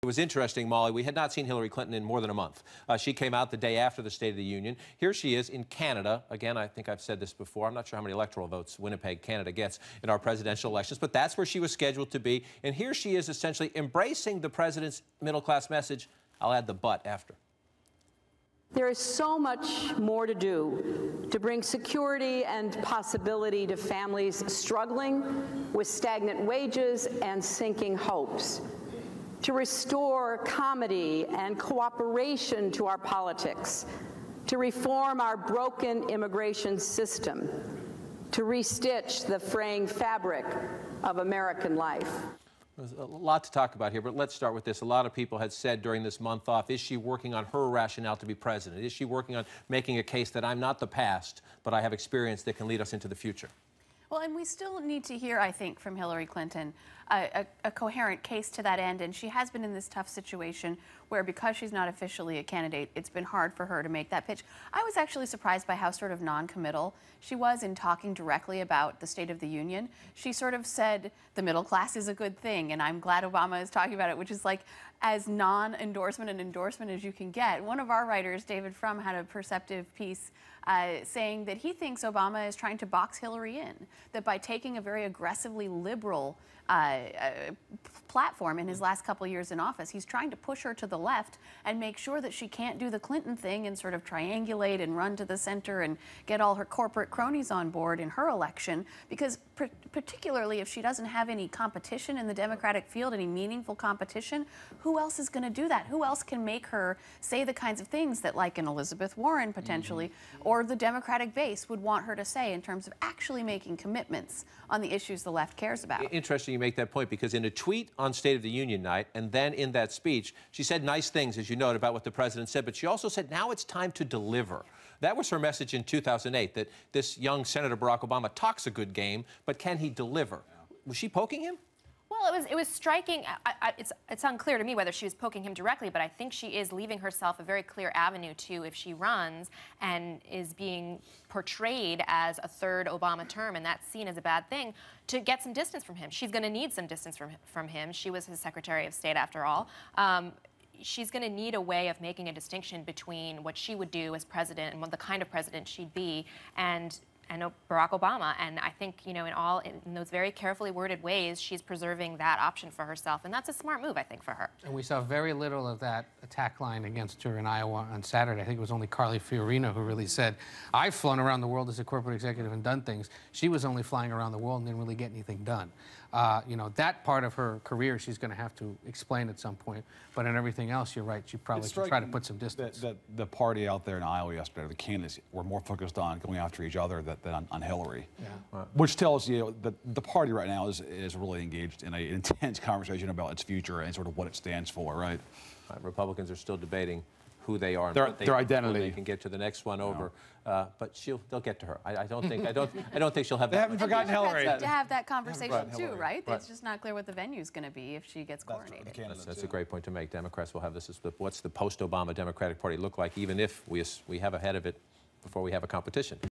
It was interesting, Molly. We had not seen Hillary Clinton in more than a month. She came out the day after the State of the Union. Here she is in Canada. Again, I think I've said this before. I'm not sure how many electoral votes Winnipeg, Canada gets in our presidential elections, but that's where she was scheduled to be. And here she is essentially embracing the president's middle-class message. I'll add the but after. There is so much more to do to bring security and possibility to families struggling with stagnant wages and sinking hopes, to restore comedy and cooperation to our politics, to reform our broken immigration system, to restitch the fraying fabric of American life. There's a lot to talk about here, but let's start with this. A lot of people had said during this month off, is she working on her rationale to be president? Is she working on making a case that I'm not the past, but I have experience that can lead us into the future? Well, and we still need to hear, I think, from Hillary Clinton a coherent case to that end. And she has been in this tough situation where, because she's not officially a candidate, it's been hard for her to make that pitch. I was actually surprised by how sort of non-committal she was in talking directly about the State of the Union. She sort of said the middle class is a good thing, and I'm glad Obama is talking about it, which is like as non-endorsement and endorsement as you can get. One of our writers, David Frum, had a perceptive piece saying that he thinks Obama is trying to box Hillary in, that by taking a very aggressively liberal platform in his last couple of years in office, he's trying to push her to the left and make sure that she can't do the Clinton thing and sort of triangulate and run to the center and get all her corporate cronies on board in her election, because particularly if she doesn't have any competition in the Democratic field, any meaningful competition, who else is going to do that? Who else can make her say the kinds of things that, like an Elizabeth Warren potentially, or the Democratic base would want her to say in terms of actually making commitments on the issues the left cares about? Interesting you make that point, because in a tweet on State of the Union night, and then in that speech, she said nice things, as you noted, about what the president said, but she also said now it's time to deliver. That was her message in 2008, that this young Senator Barack Obama talks a good game, but can he deliver? Was she poking him? Well, it was striking. It's unclear to me whether she was poking him directly, but I think she is leaving herself a very clear avenue to, if she runs and is being portrayed as a third Obama term, and that's seen as a bad thing, to get some distance from him. She's going to need some distance from him. She was his Secretary of State, after all. She's going to need a way of making a distinction between what she would do as president and what the kind of president she'd be, and Barack Obama. And I think, you know, in those very carefully worded ways, she's preserving that option for herself. And that's a smart move, I think, for her. And we saw very little of that attack line against her in Iowa on Saturday. I think it was only Carly Fiorina who really said, I've flown around the world as a corporate executive and done things. She was only flying around the world and didn't really get anything done. You know, that part of her career she's going to have to explain at some point. But in everything else, you're right, she probably should try to put some distance. The party out there in Iowa yesterday, the candidates were more focused on going after each other than on Hillary. Yeah. Which tells you that the party right now is really engaged in an intense conversation about its future and sort of what it stands for, right? Republicans are still debating who they are and their identity. They can get to the next one over, but they'll get to her. I don't think she'll have. They haven't forgotten Hillary. To have that conversation too, right? It's just not clear what the venue is going to be if she gets coronated. That's a great point to make. Democrats will have this. What's the post-Obama Democratic Party look like, even if we have ahead of it before we have a competition?